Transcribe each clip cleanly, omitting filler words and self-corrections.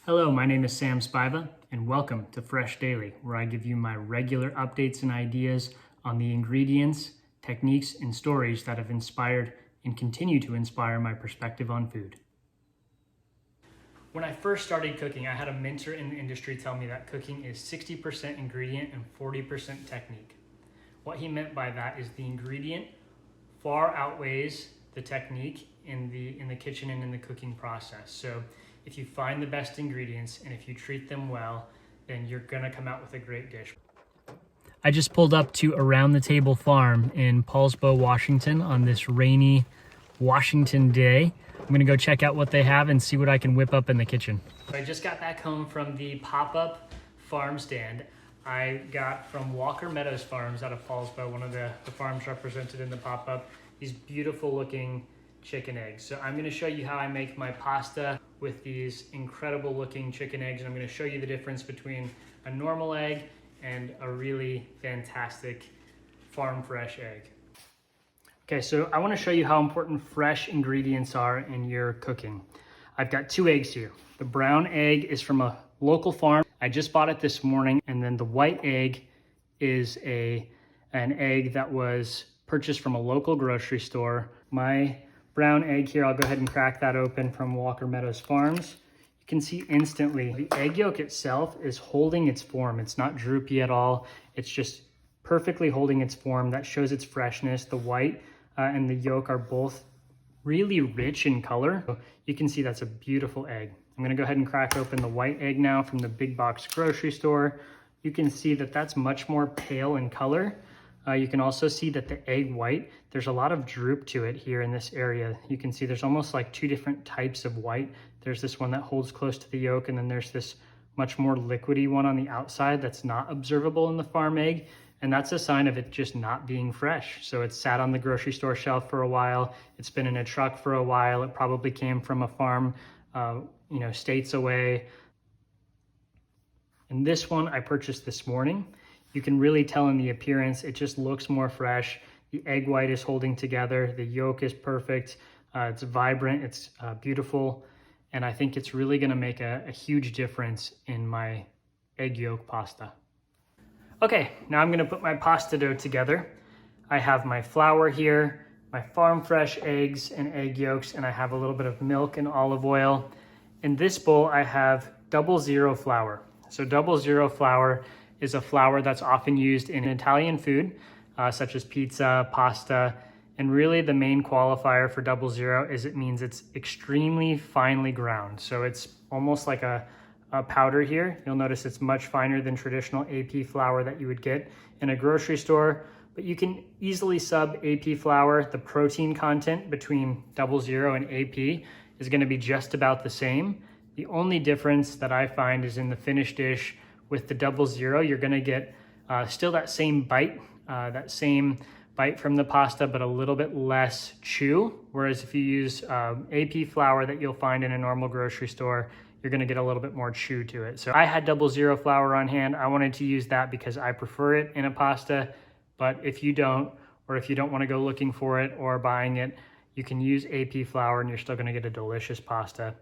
Hello, my name is Sam Spiva, and welcome to Fresh Daily, where I give you my regular updates and ideas on the ingredients, techniques, and stories that have inspired and continue to inspire my perspective on food. When I first started cooking, I had a mentor in the industry tell me that cooking is 60% ingredient and 40% technique. What he meant by that is the ingredient far outweighs the technique in the kitchen and in the cooking process. So if you find the best ingredients and if you treat them well, then you're gonna come out with a great dish. I just pulled up to Around the Table Farm in Paulsbo, Washington on this rainy Washington day. I'm gonna go check out what they have and see what I can whip up in the kitchen. I just got back home from the pop-up farm stand I got from Walker Meadows Farms out of Paulsbo, one of the farms represented in the pop-up. These beautiful looking chicken eggs. So I'm gonna show you how I make my pasta with these incredible looking chicken eggs, and I'm gonna show you the difference between a normal egg and a really fantastic farm fresh egg. Okay, so I wanna show you how important fresh ingredients are in your cooking. I've got 2 eggs here. The brown egg is from a local farm. I just bought it this morning, and then the white egg is an egg that was purchased from a local grocery store. My brown egg here, I'll go ahead and crack that open from Walker Meadows Farms. You can see instantly the egg yolk itself is holding its form. It's not droopy at all. It's just perfectly holding its form. That shows its freshness. The white and the yolk are both really rich in color. So you can see that's a beautiful egg. I'm gonna go ahead and crack open the white egg now from the big box grocery store. You can see that that's much more pale in color. You can also see that the egg white, there's a lot of droop to it here in this area. You can see there's almost like 2 different types of white. There's this one that holds close to the yolk, and then there's this much more liquidy one on the outside that's not observable in the farm egg. And that's a sign of it just not being fresh. So it's sat on the grocery store shelf for a while. It's been in a truck for a while. It probably came from a farm, states away. And this one I purchased this morning. You can really tell in the appearance, it just looks more fresh. The egg white is holding together. The yolk is perfect. It's vibrant, it's beautiful. And I think it's really gonna make a huge difference in my egg yolk pasta. Okay, now I'm gonna put my pasta dough together. I have my flour here, my farm fresh eggs and egg yolks, and I have a little bit of milk and olive oil. In this bowl, I have 00 flour. So 00 flour is a flour that's often used in Italian food, such as pizza, pasta, and really the main qualifier for 00 is it means it's extremely finely ground. So it's almost like a powder here. You'll notice it's much finer than traditional AP flour that you would get in a grocery store, but you can easily sub AP flour. The protein content between 00 and AP is gonna be just about the same. The only difference that I find is in the finished dish. With the 00, you're gonna get still that same bite from the pasta, but a little bit less chew. Whereas if you use AP flour that you'll find in a normal grocery store, you're gonna get a little bit more chew to it. So I had 00 flour on hand. I wanted to use that because I prefer it in a pasta, but if you don't, or if you don't wanna go looking for it or buying it, you can use AP flour and you're still gonna get a delicious pasta.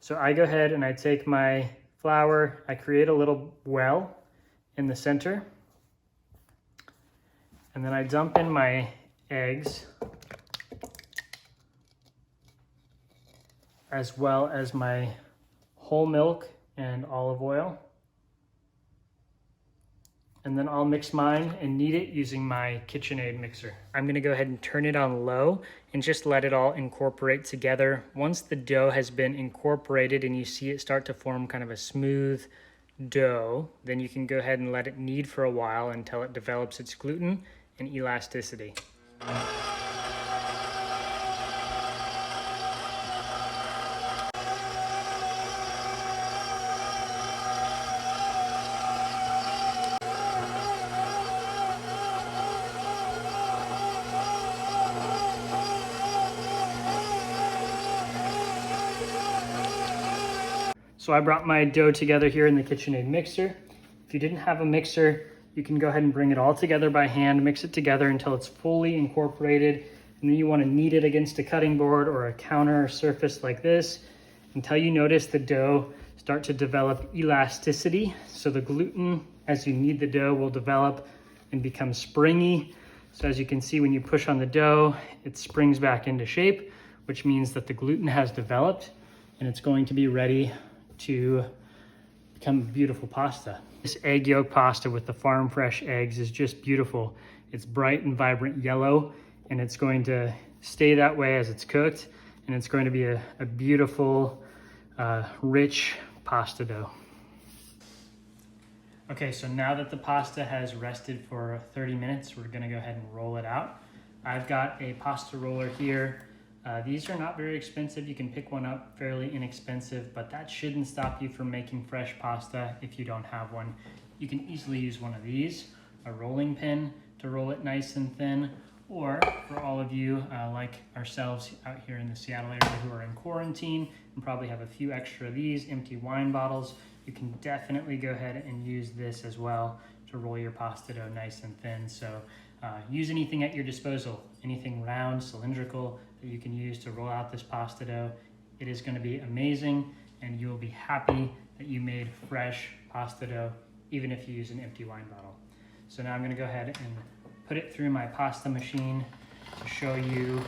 So I go ahead and I take my flour, I create a little well in the center, and then I dump in my eggs, as well as my whole milk and olive oil. And then I'll mix mine and knead it using my KitchenAid mixer. I'm gonna go ahead and turn it on low and just let it all incorporate together. Once the dough has been incorporated and you see it start to form kind of a smooth dough, then you can go ahead and let it knead for a while until it develops its gluten and elasticity. So I brought my dough together here in the KitchenAid mixer. If you didn't have a mixer, you can go ahead and bring it all together by hand, mix it together until it's fully incorporated. And then you want to knead it against a cutting board or a counter surface like this until you notice the dough start to develop elasticity. So the gluten, as you knead the dough, will develop and become springy. So as you can see, when you push on the dough, it springs back into shape, which means that the gluten has developed and it's going to be ready to become beautiful pasta. This egg yolk pasta with the farm fresh eggs is just beautiful. It's bright and vibrant yellow, and it's going to stay that way as it's cooked, and it's going to be a beautiful, rich pasta dough. Okay, so now that the pasta has rested for 30 minutes, we're gonna go ahead and roll it out. I've got a pasta roller here. These are not very expensive. You can pick one up fairly inexpensive, but that shouldn't stop you from making fresh pasta if you don't have one. You can easily use one of these, a rolling pin to roll it nice and thin, or for all of you like ourselves out here in the Seattle area who are in quarantine and probably have a few extra of these empty wine bottles, you can definitely go ahead and use this as well to roll your pasta dough nice and thin. So use anything at your disposal, anything round, cylindrical that you can use to roll out this pasta dough. It is going to be amazing, and you'll be happy that you made fresh pasta dough, even if you use an empty wine bottle. So now I'm going to go ahead and put it through my pasta machine to show you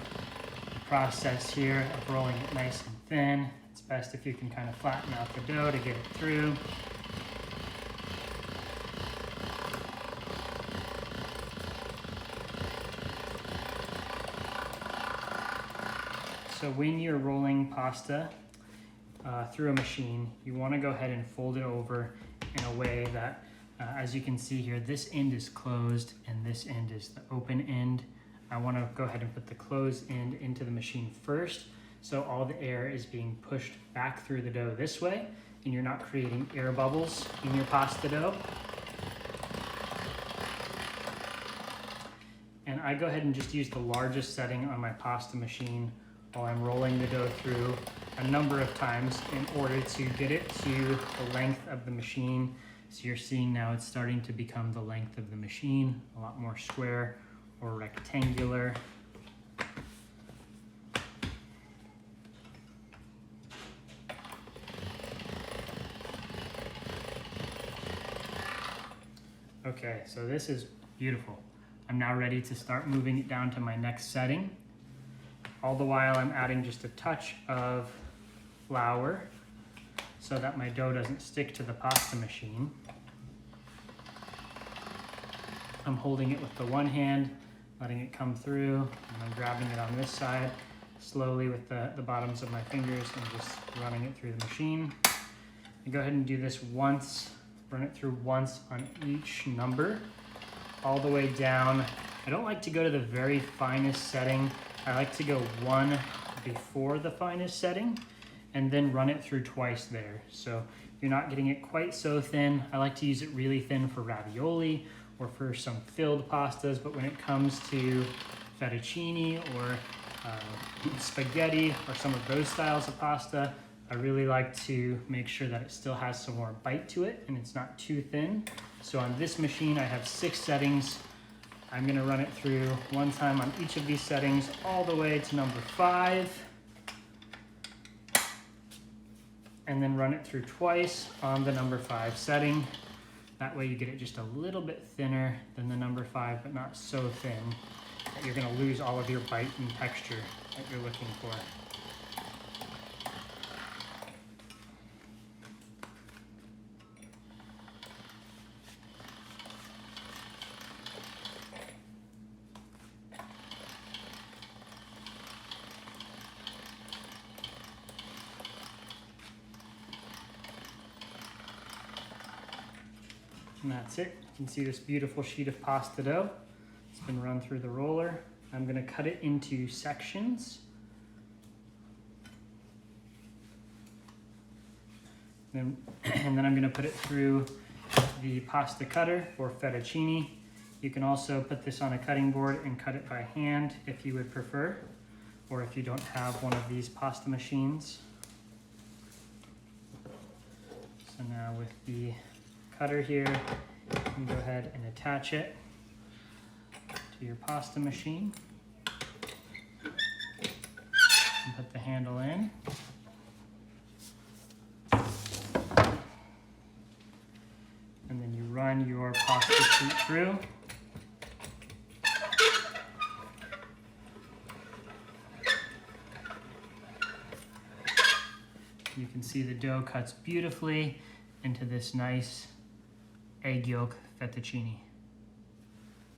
the process here of rolling it nice and thin. It's best if you can kind of flatten out the dough to get it through. So when you're rolling pasta through a machine, you want to go ahead and fold it over in a way that, as you can see here, this end is closed and this end is the open end. I want to go ahead and put the closed end into the machine first, so all the air is being pushed back through the dough this way, and you're not creating air bubbles in your pasta dough. And I go ahead and just use the largest setting on my pasta machine while I'm rolling the dough through a number of times in order to get it to the length of the machine. So you're seeing now it's starting to become the length of the machine, a lot more square or rectangular. Okay, so this is beautiful. I'm now ready to start moving it down to my next setting. All the while I'm adding just a touch of flour so that my dough doesn't stick to the pasta machine. I'm holding it with the one hand, letting it come through, and I'm grabbing it on this side slowly with the bottoms of my fingers and just running it through the machine. And go ahead and do this once, run it through once on each number, all the way down. I don't like to go to the very finest setting. I like to go one before the finest setting and then run it through twice there. So you're not getting it quite so thin. I like to use it really thin for ravioli or for some filled pastas, but when it comes to fettuccine or spaghetti or some of those styles of pasta, I really like to make sure that it still has some more bite to it and it's not too thin. So on this machine, I have 6 settings. I'm gonna run it through one time on each of these settings all the way to number 5, and then run it through twice on the number 5 setting. That way you get it just a little bit thinner than the number 5, but not so thin that you're gonna lose all of your bite and texture that you're looking for. And that's it. You can see this beautiful sheet of pasta dough. It's been run through the roller. I'm gonna cut it into sections. And then I'm gonna put it through the pasta cutter for fettuccine. You can also put this on a cutting board and cut it by hand if you would prefer, or if you don't have one of these pasta machines. So now with the cutter here, you can go ahead and attach it to your pasta machine and put the handle in. run your pasta sheet through. You can see the dough cuts beautifully into this nice egg yolk fettuccine.